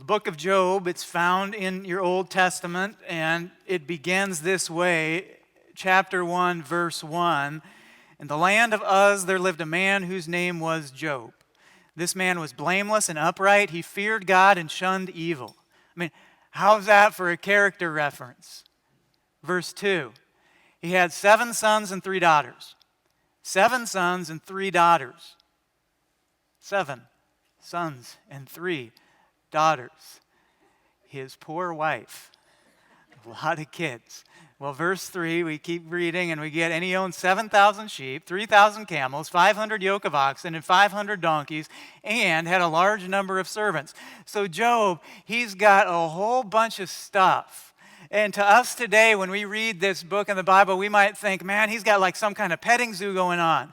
The book of Job, it's found in your Old Testament, and it begins this way, chapter 1, verse 1. In the land of Uz there lived a man whose name was Job. This man was blameless and upright. He feared God and shunned evil. I mean, how's that for a character reference? Verse 2. He had 7 sons and 3 daughters. 7 sons and 3 daughters. 7 sons and 3 daughters. His poor wife. A lot of kids. Well, verse 3, we keep reading and we get, and he owned 7,000 sheep, 3,000 camels, 500 yoke of oxen, and 500 donkeys, and had a large number of servants. So Job, he's got a whole bunch of stuff. And to us today, when we read this book in the Bible, we might think, man, he's got like some kind of petting zoo going on.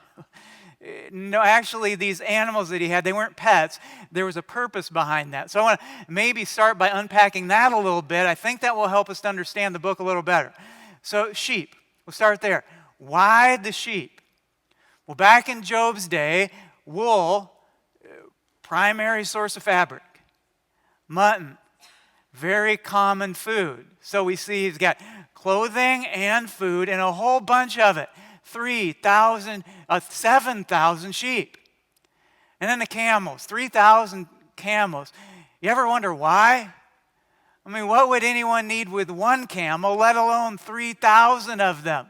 No, actually, these animals that he had, they weren't pets. There was a purpose behind that. So I want to maybe start by unpacking that a little bit. I think that will help us to understand the book a little better. So sheep, we'll start there. Why the sheep? Well, back in Job's day, wool, primary source of fabric. Mutton, very common food. So we see he's got clothing and food and a whole bunch of it. 7,000 sheep. And then the camels, 3,000 camels. You ever wonder why? I mean, what would anyone need with 1 camel, let alone 3,000 of them?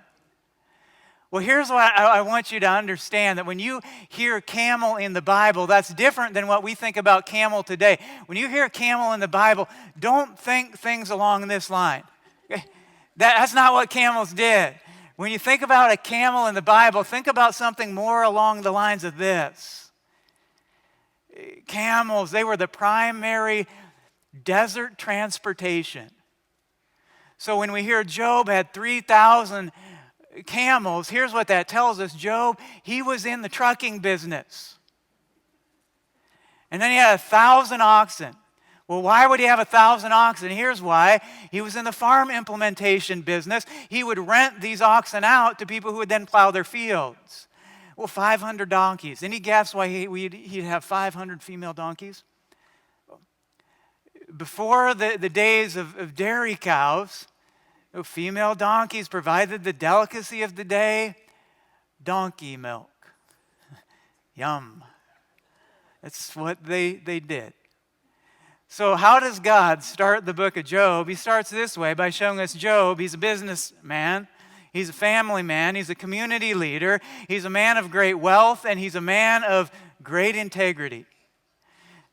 Well, here's what I want you to understand, that when you hear camel in the Bible, that's different than what we think about camel today. When you hear camel in the Bible, don't think things along this line. Okay? That's not what camels did. When you think about a camel in the Bible, think about something more along the lines of this. Camels, they were the primary desert transportation. So when we hear Job had 3,000 camels, here's what that tells us. Job, he was in the trucking business. And then he had 1,000 oxen. Well, why would he have 1,000 oxen? Here's why. He was in the farm implementation business. He would rent these oxen out to people who would then plow their fields. Well, 500 donkeys. Any guess why he'd have 500 female donkeys? Before the days of dairy cows, female donkeys provided the delicacy of the day, donkey milk. Yum. That's what they did. So how does God start the book of Job? He starts this way by showing us Job. He's a businessman. He's a family man. He's a community leader. He's a man of great wealth, and he's a man of great integrity.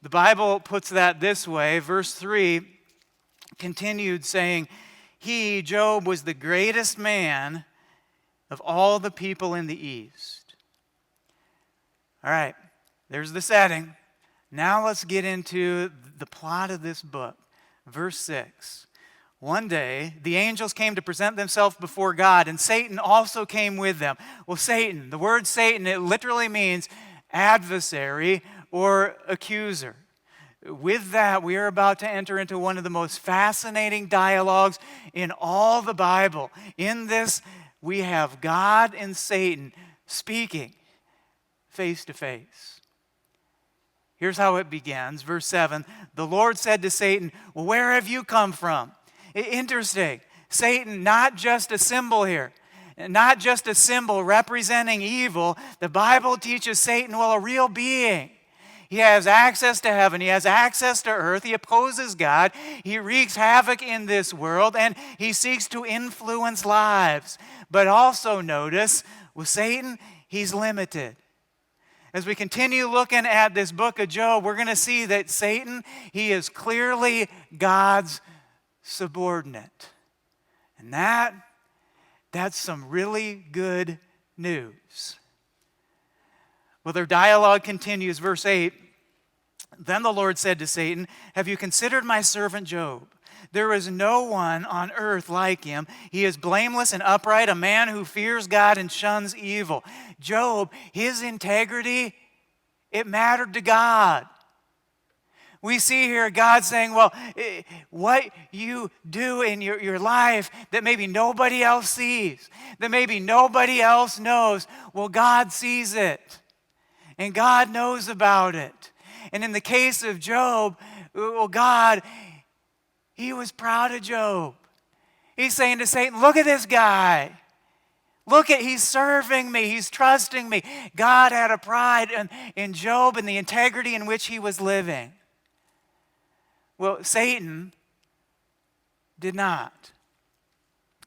The Bible puts that this way. Verse 3 continued saying, he, Job, was the greatest man of all the people in the East. All right, there's the setting. Now let's get into the plot of this book. Verse 6. One day, the angels came to present themselves before God, and Satan also came with them. Well, Satan, the word Satan, it literally means adversary or accuser. With that, we are about to enter into one of the most fascinating dialogues in all the Bible. In this, we have God and Satan speaking face to face. Here's how it begins. Verse 7, the Lord said to Satan, well, where have you come from? Interesting. Satan, not just a symbol here. Not just a symbol representing evil. The Bible teaches Satan, well, a real being. He has access to heaven. He has access to earth. He opposes God. He wreaks havoc in this world, and he seeks to influence lives. But also notice, with Satan, he's limited. As we continue looking at this book of Job, we're going to see that Satan, he is clearly God's subordinate. And that's some really good news. Well, their dialogue continues, verse 8. Then the Lord said to Satan, have you considered my servant Job? There is no one on earth like him. He is blameless and upright, a man who fears God and shuns evil. Job, his integrity, it mattered to God. We see here God saying, well, what you do in your life that maybe nobody else sees, that maybe nobody else knows, well, God sees it. And God knows about it. And in the case of Job, well, God, he was proud of Job. He's saying to Satan, look at this guy. He's serving me. He's trusting me. God had a pride in Job and the integrity in which he was living. Well, Satan did not.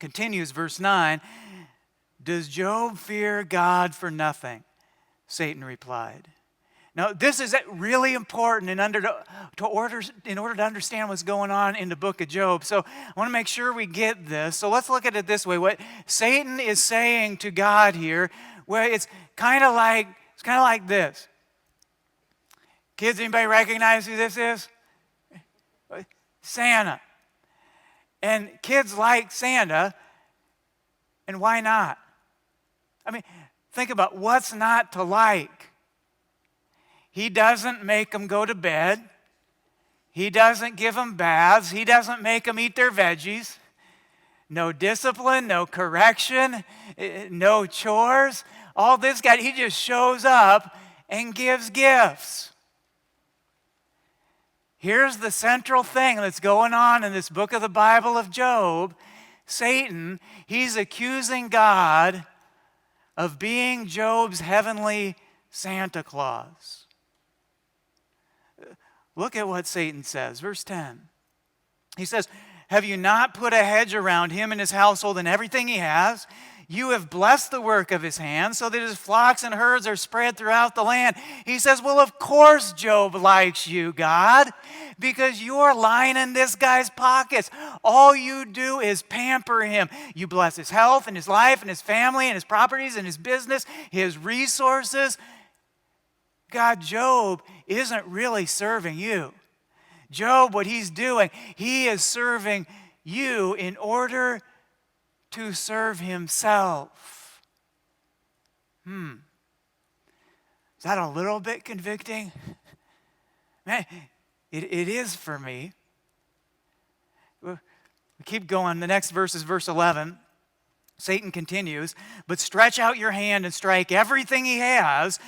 Continues verse 9. Does Job fear God for nothing? Satan replied. Now, this is really important in order to understand what's going on in the book of Job. So I want to make sure we get this. So let's look at it this way. What Satan is saying to God here, well, it's kind of like this. Kids, anybody recognize who this is? Santa. And kids like Santa, and why not? I mean, think about what's not to like. He doesn't make them go to bed. He doesn't give them baths. He doesn't make them eat their veggies. No discipline, no correction, no chores. All this guy, he just shows up and gives gifts. Here's the central thing that's going on in this book of the Bible of Job. Satan, he's accusing God of being Job's heavenly Santa Claus. Look at what Satan says. Verse 10. He says, have you not put a hedge around him and his household and everything he has? You have blessed the work of his hands so that his flocks and herds are spread throughout the land. He says, well, of course Job likes you, God, because you're lining this guy's pockets. All you do is pamper him. You bless his health and his life and his family and his properties and his business, his resources. God, Job isn't really serving you. Job, what he's doing, he is serving you in order to serve himself. Is that a little bit convicting? Man, it is for me. We keep going. The next verse is verse 11. Satan continues, but stretch out your hand and strike everything he has,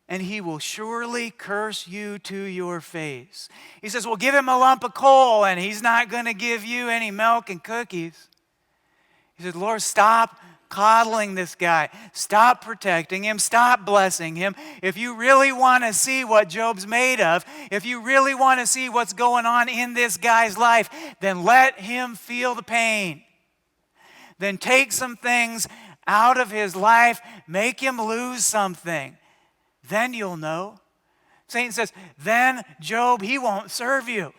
and he will surely curse you to your face. He says, well, give him a lump of coal, and he's not going to give you any milk and cookies. He said, Lord, stop coddling this guy. Stop protecting him. Stop blessing him. If you really want to see what Job's made of, if you really want to see what's going on in this guy's life, then let him feel the pain. Then take some things out of his life. Make him lose something. Then you'll know. Satan says, then Job, he won't serve you.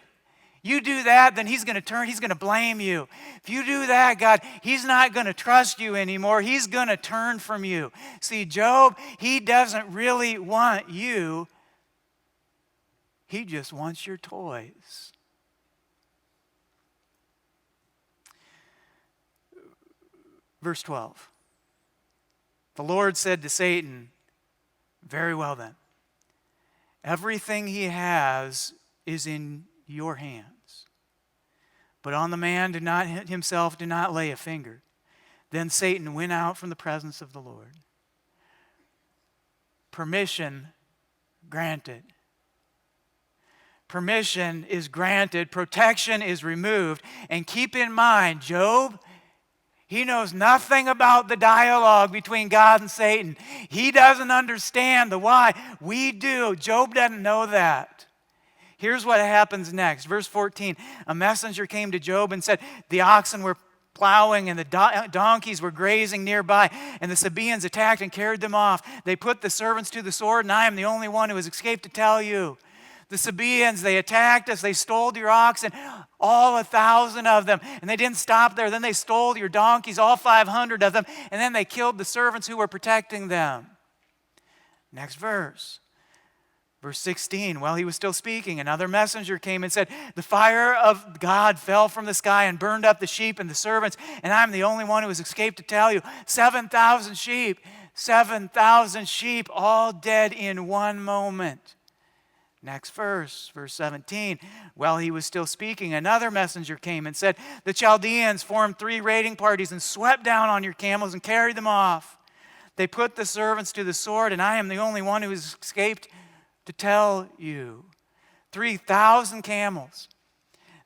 You do that, then he's going to blame you. If you do that, God, he's not going to trust you anymore. He's going to turn from you. See, Job, he doesn't really want you. He just wants your toys. Verse 12. The Lord said to Satan, very well then, everything he has is in your hands. But on the man himself do not lay a finger. Then Satan went out from the presence of the Lord. Permission granted. Permission is granted. Protection is removed. And keep in mind, Job, he knows nothing about the dialogue between God and Satan. He doesn't understand the why. We do. Job doesn't know that. Here's what happens next. Verse 14, a messenger came to Job and said, the oxen were plowing and the donkeys were grazing nearby, and the Sabaeans attacked and carried them off. They put the servants to the sword, and I am the only one who has escaped to tell you. The Sabaeans, they attacked us, they stole your oxen, all 1,000 of them, and they didn't stop there. Then they stole your donkeys, all 500 of them, and then they killed the servants who were protecting them. Next verse. Verse 16, while he was still speaking, another messenger came and said, the fire of God fell from the sky and burned up the sheep and the servants, and I'm the only one who has escaped to tell you. 7,000 sheep, all dead in one moment. Next verse, verse 17. While he was still speaking, another messenger came and said, the Chaldeans formed 3 raiding parties and swept down on your camels and carried them off. They put the servants to the sword, and I am the only one who has escaped to tell you. 3,000 camels.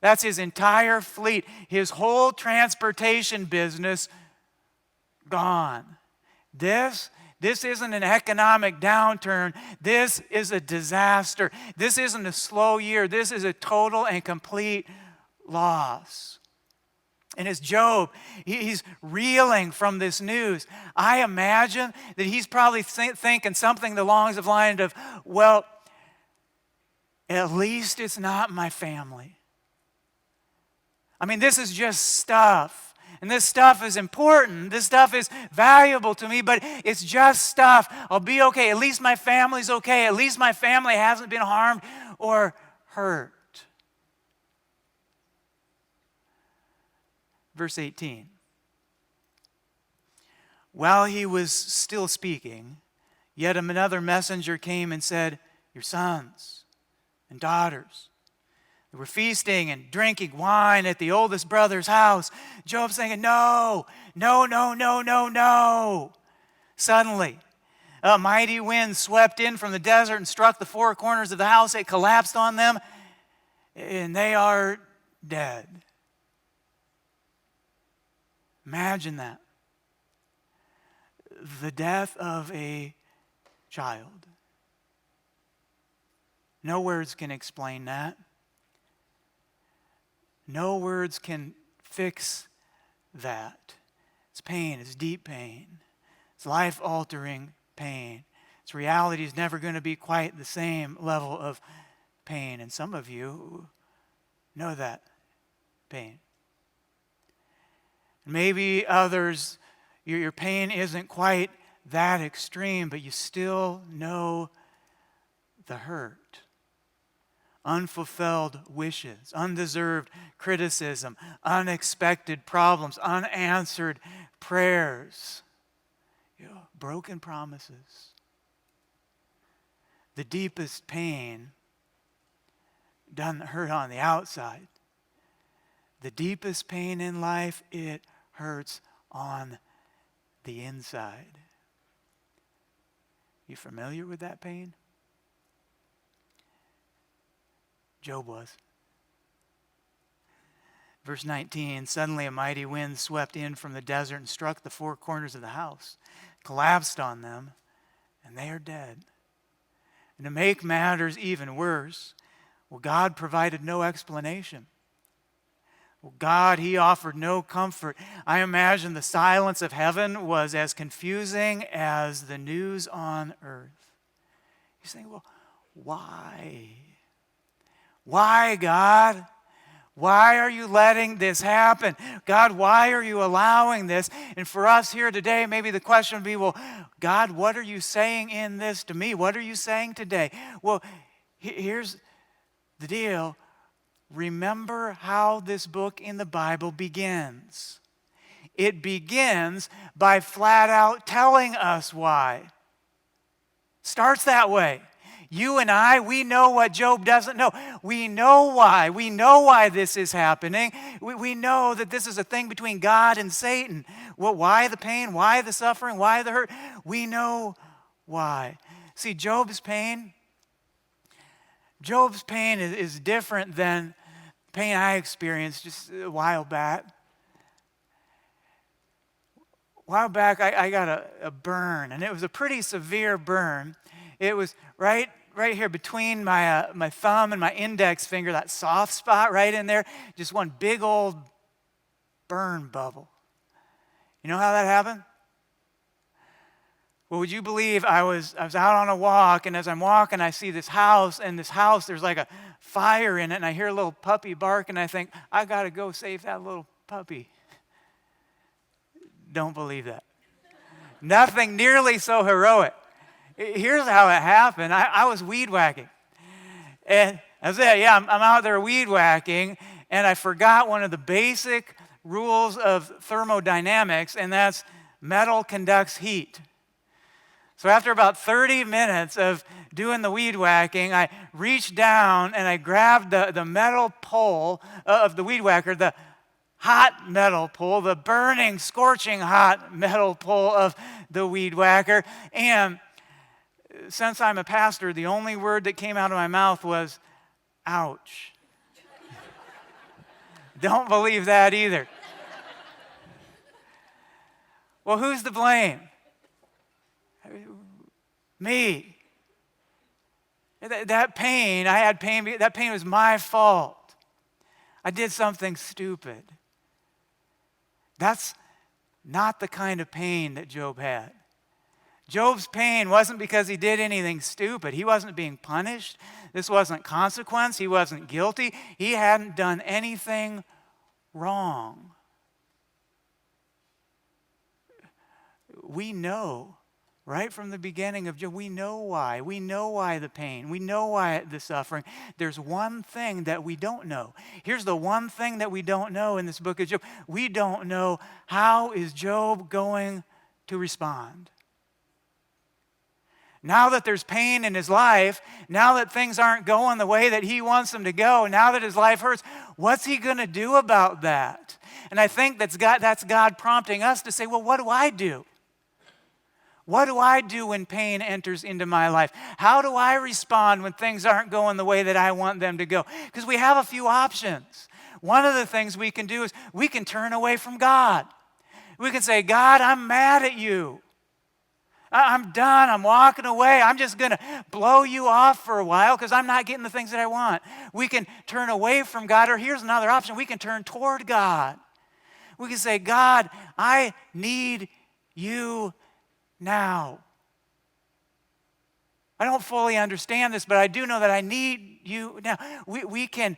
That's his entire fleet. His whole transportation business gone. This isn't an economic downturn. This is a disaster. This isn't a slow year. This is a total and complete loss. And as Job, he's reeling from this news. I imagine that he's probably thinking something along the lines of, well, at least it's not my family. I mean, this is just stuff. And this stuff is important. This stuff is valuable to me, but it's just stuff. I'll be okay. At least my family's okay. At least my family hasn't been harmed or hurt. Verse 18. While he was still speaking, yet another messenger came and said, your sons and daughters, they were feasting and drinking wine at the oldest brother's house. Job's thinking, no. Suddenly, a mighty wind swept in from the desert and struck the four corners of the house. It collapsed on them, and they are dead. Imagine that. The death of a child. No words can explain that. No words can fix that. It's pain. It's deep pain. It's life-altering pain. Its reality is never going to be quite the same level of pain. And some of you know that pain. Maybe others, your pain isn't quite that extreme, but you still know the hurt. Unfulfilled wishes, undeserved criticism, unexpected problems, unanswered prayers, broken promises. The deepest pain doesn't hurt on the outside. The deepest pain in life, it hurts on the inside. You familiar with that pain? Job was. Verse 19, suddenly a mighty wind swept in from the desert and struck the four corners of the house, collapsed on them, and they are dead. And to make matters even worse, God provided no explanation. God, He offered no comfort. I imagine the silence of heaven was as confusing as the news on earth. You're saying, well, why? Why, God? Why are you letting this happen? God, why are you allowing this? And for us here today, maybe the question would be, well, God, what are you saying in this to me? What are you saying today? Well, here's the deal. Remember how this book in the Bible begins. It begins by flat out telling us why. Starts that way. You and I, we know what Job doesn't know. We know why. We know why this is happening. We know that this is a thing between God and Satan. Well, why the pain? Why the suffering? Why the hurt? We know why. See, Job's pain is different than pain I experienced just a while back. A while back, I got a burn, and it was a pretty severe burn. It was right here between my thumb and my index finger, that soft spot right in there, just one big old burn bubble. You know how that happened? Well, would you believe I was out on a walk, and as I'm walking, I see this house, and this house, there's like a fire in it, and I hear a little puppy bark, and I think, I got to go save that little puppy. Don't believe that. Nothing nearly so heroic. Here's how it happened. I was weed whacking. And I said, I'm out there weed whacking, and I forgot one of the basic rules of thermodynamics, and that's metal conducts heat. So after about 30 minutes of doing the weed whacking, I reached down and I grabbed the metal pole of the weed whacker, the hot metal pole, the burning, scorching hot metal pole of the weed whacker. And since I'm a pastor, the only word that came out of my mouth was, Ouch. Don't believe that either. Well, who's to blame? Me. That pain, I had pain, that pain was my fault. I did something stupid. That's not the kind of pain that Job had. Job's pain wasn't because he did anything stupid. He wasn't being punished. This wasn't consequence. He wasn't guilty. He hadn't done anything wrong. We know right from the beginning of Job, we know why. We know why the pain. We know why the suffering. There's one thing that we don't know. Here's the one thing that we don't know in this book of Job. We don't know how is Job going to respond. Now that there's pain in his life, now that things aren't going the way that he wants them to go, now that his life hurts, what's he going to do about that? And I think that's God prompting us to say, well, what do I do? What do I do when pain enters into my life? How do I respond when things aren't going the way that I want them to go? Because we have a few options. One of the things we can do is we can turn away from God. We can say, God, I'm mad at you. I'm done. I'm walking away. I'm just going to blow you off for a while because I'm not getting the things that I want. We can turn away from God, or here's another option. We can turn toward God. We can say, God, I need you now. I don't fully understand this, but I do know that I need you now. We can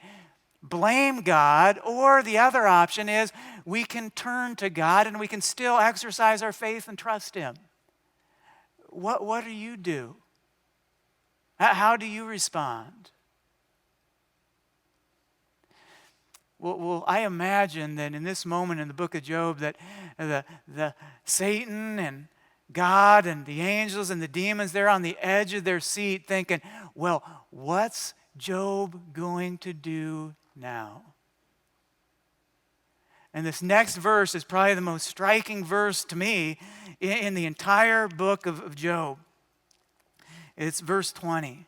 blame God, or the other option is we can turn to God and we can still exercise our faith and trust Him. What do you do? How do you respond? Well, I imagine that in this moment in the book of Job that the Satan and God and the angels and the demons, they're on the edge of their seat thinking, well, what's Job going to do now? And this next verse is probably the most striking verse to me in the entire book of Job. It's verse 20. It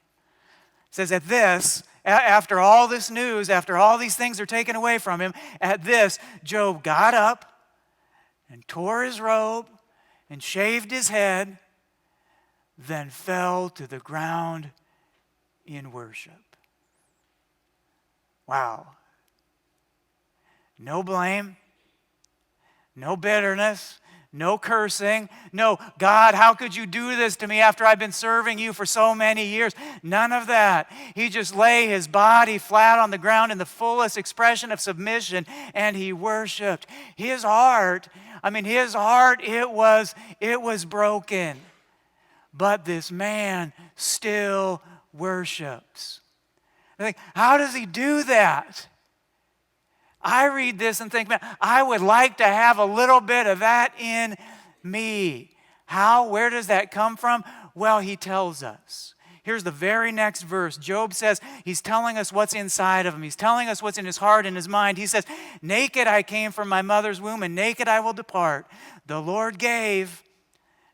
says, at this, after all this news, after all these things are taken away from him, at this, Job got up and tore his robe and shaved his head, then fell to the ground in worship. Wow. No blame, no bitterness, no cursing. No, God, how could you do this to me after I've been serving you for so many years? None of that. He just lay his body flat on the ground in the fullest expression of submission, and he worshiped. His heart, it was broken. But this man still worships. I think, how does he do that? I read this and think, man, I would like to have a little bit of that in me. How? Where does that come from? Well, he tells us. Here's the very next verse. Job says, he's telling us what's inside of him. He's telling us what's in his heart and his mind. He says, naked I came from my mother's womb, and naked I will depart. The Lord gave,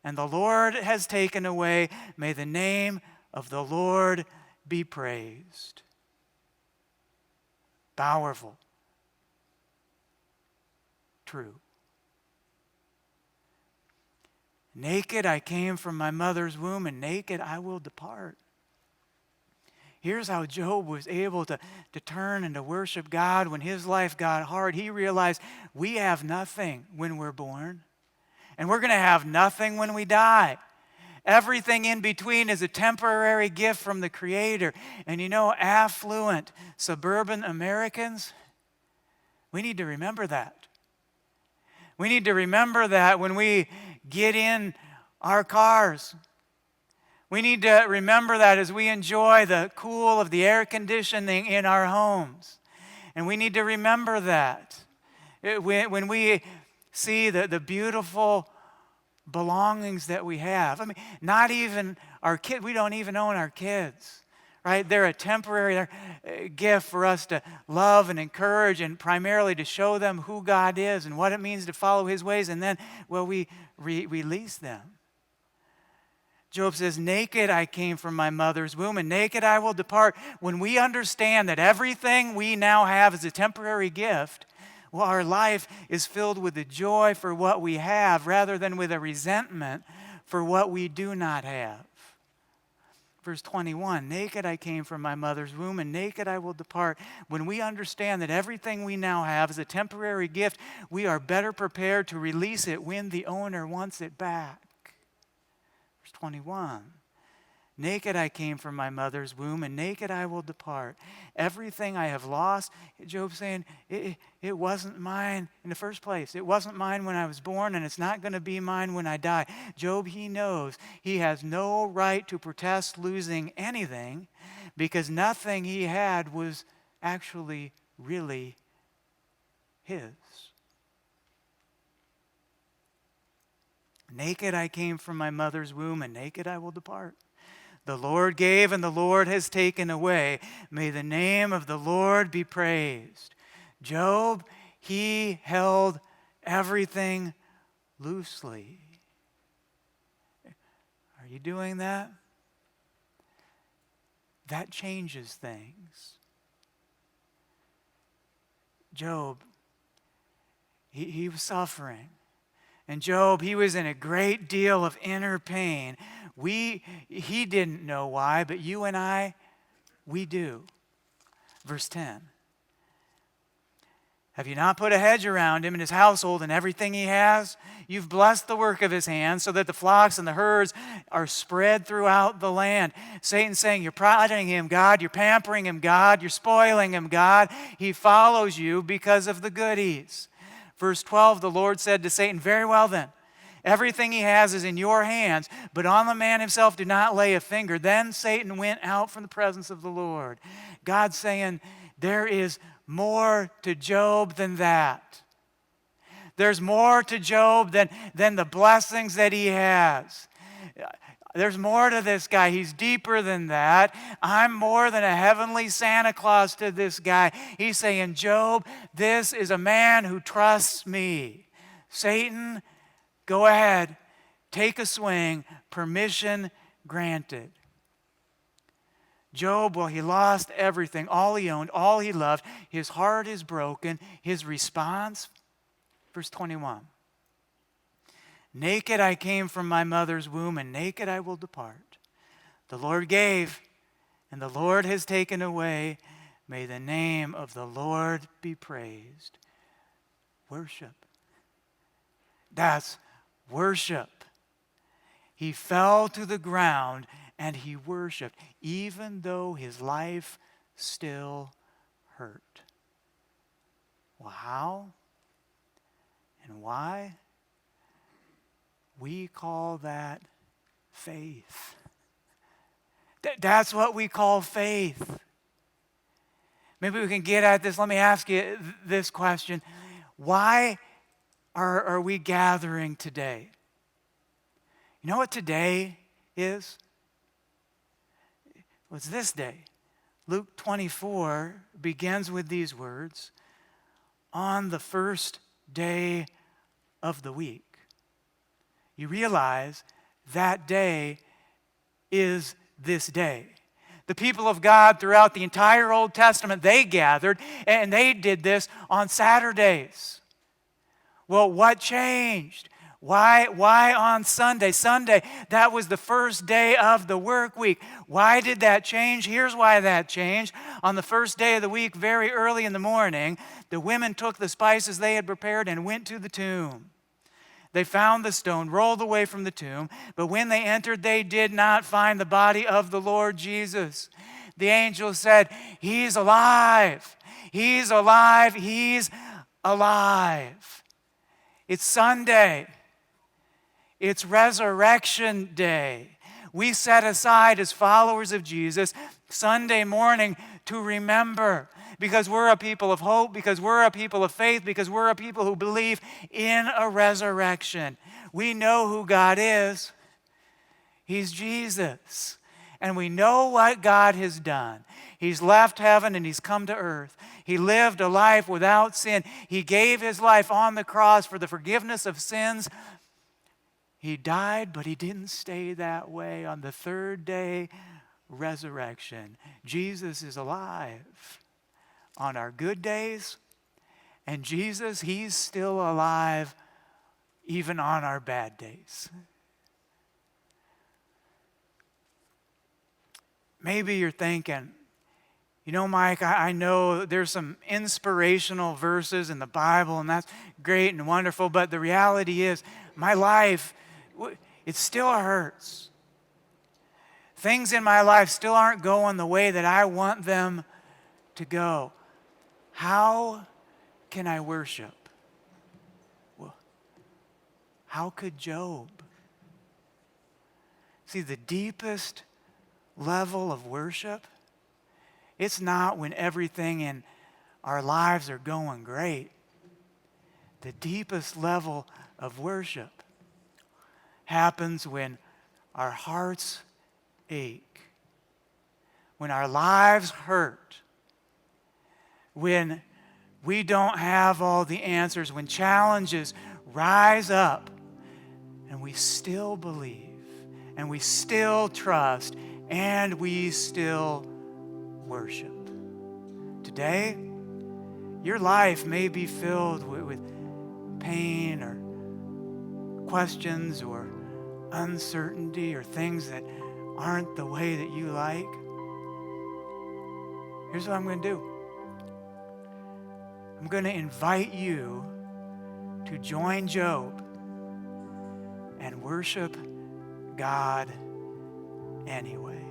and the Lord has taken away. May the name of the Lord be praised. Powerful. True. Naked I came from my mother's womb, and naked I will depart. Here's how Job was able to turn and to worship God when his life got hard. He realized we have nothing when we're born, and we're going to have nothing when we die. Everything in between is a temporary gift from the Creator. And you know, affluent suburban Americans, we need to remember that. We need to remember that when we get in our cars. We need to remember that as we enjoy the cool of the air conditioning in our homes. And we need to remember that when we see the beautiful belongings that we have. Not even our kids. We don't even own our kids. Right? They're a temporary gift for us to love and encourage, and primarily to show them who God is and what it means to follow His ways, and then, we release them. Job says, naked I came from my mother's womb, and naked I will depart. When we understand that everything we now have is a temporary gift, well, our life is filled with a joy for what we have rather than with a resentment for what we do not have. Verse 21, naked I came from my mother's womb, and naked I will depart. When we understand that everything we now have is a temporary gift, we are better prepared to release it when the owner wants it back. Verse 21, naked I came from my mother's womb, and naked I will depart. Everything I have lost, Job's saying, it wasn't mine in the first place. It wasn't mine when I was born, and it's not going to be mine when I die. Job, he knows he has no right to protest losing anything because nothing he had was actually really his. Naked I came from my mother's womb, and naked I will depart. The Lord gave, and the Lord has taken away. May the name of the Lord be praised. Job, he held everything loosely. Are you doing that? That changes things. Job, he was suffering. And Job, he was in a great deal of inner pain. He didn't know why, but you and I, we do. Verse 10. Have you not put a hedge around him and his household and everything he has? You've blessed the work of his hands so that the flocks and the herds are spread throughout the land. Satan's saying, you're prodding him, God. You're pampering him, God. You're spoiling him, God. He follows you because of the goodies. Verse 12, the Lord said to Satan, very well then, everything he has is in your hands, but on the man himself do not lay a finger. Then Satan went out from the presence of the Lord. God's saying, there is more to Job than that. There's more to Job than the blessings that he has. There's more to this guy. He's deeper than that. I'm more than a heavenly Santa Claus to this guy. He's saying, Job, this is a man who trusts me. Satan, go ahead. Take a swing. Permission granted. Job, well, he lost everything, all he owned, all he loved. His heart is broken. His response, verse 21. Naked I came from my mother's womb, and naked I will depart. The Lord gave, and the Lord has taken away. May the name of the Lord be praised. Worship. That's worship. He fell to the ground and he worshiped, even though his life still hurt. Well, how and why? We call that faith. That's what we call faith. Maybe we can get at this. Let me ask you this question. Why are we gathering today? You know what today is? Well, it's this day. Luke 24 begins with these words, on the first day of the week. You realize that day is this day. The people of God throughout the entire Old Testament, they gathered and they did this on Saturdays. Well, what changed? Why on Sunday? Sunday, that was the first day of the work week. Why did that change? Here's why that changed. On the first day of the week, very early in the morning, the women took the spices they had prepared and went to the tomb. They found the stone rolled away from the tomb, but when they entered, they did not find the body of the Lord Jesus. The angel said, He's alive. He's alive. He's alive. It's Sunday. It's Resurrection Day. We set aside as followers of Jesus Sunday morning to remember, because we're a people of hope, because we're a people of faith, because we're a people who believe in a resurrection. We know who God is. He's Jesus. And we know what God has done. He's left heaven and he's come to earth. He lived a life without sin. He gave his life on the cross for the forgiveness of sins. He died, but he didn't stay that way. On the third day, resurrection. Jesus is alive on our good days, and Jesus, he's still alive even on our bad days. Maybe you're thinking, you know, Mike, I know there's some inspirational verses in the Bible, and that's great and wonderful, but the reality is, my life, it still hurts. Things in my life still aren't going the way that I want them to go. How can I worship? Well, how could Job? See, the deepest level of worship, it's not when everything in our lives are going great. The deepest level of worship happens when our hearts ache, when our lives hurt, when we don't have all the answers, when challenges rise up, and we still believe, and we still trust, and we still worship. Today, your life may be filled with pain or questions or uncertainty or things that aren't the way that you like. Here's what I'm going to do. I'm going to invite you to join Job and worship God anyway.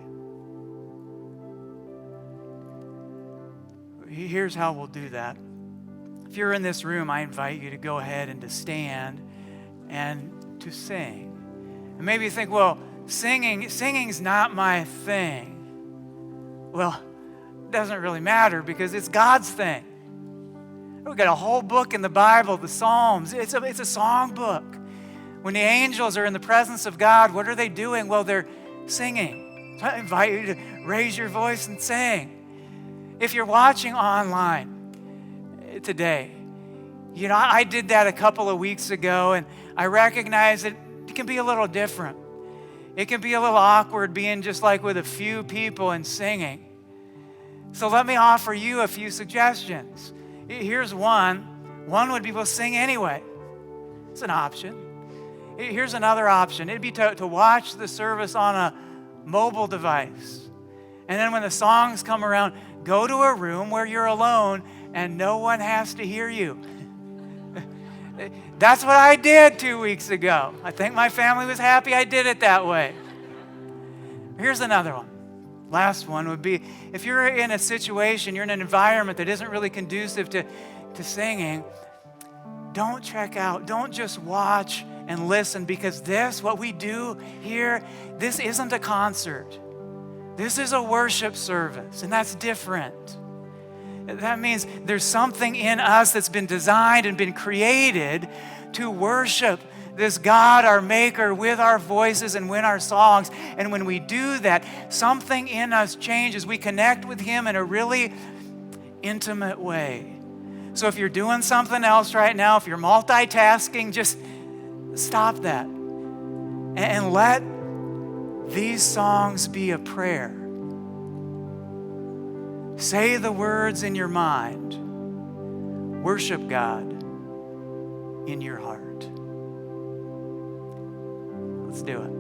Here's how we'll do that. If you're in this room, I invite you to go ahead and to stand and to sing. And maybe you think, well, singing's not my thing. Well, it doesn't really matter because it's God's thing. We've got a whole book in the Bible, the Psalms. It's a song book. When the angels are in the presence of God, what are they doing? Well, they're singing. So I invite you to raise your voice and sing. If you're watching online today, you know, I did that a couple of weeks ago, and I recognize that it can be a little different. It can be a little awkward being just like with a few people and singing. So let me offer you a few suggestions. Here's one. One would be, well, sing anyway. It's an option. Here's another option. It'd be to watch the service on a mobile device. And then when the songs come around, go to a room where you're alone and no one has to hear you. That's what I did 2 weeks ago. I think my family was happy I did it that way. Here's another one. Last one would be, if you're in a situation, you're in an environment that isn't really conducive to singing, don't check out. Don't just watch and listen, because what we do here, this isn't a concert. This is a worship service, and that's different. That means there's something in us that's been designed and been created to worship this God, our Maker, with our voices and with our songs. And when we do that, something in us changes. We connect with Him in a really intimate way. So if you're doing something else right now, if you're multitasking, just stop that and let these songs be a prayer. Say the words in your mind. Worship God in your heart. Let's do it.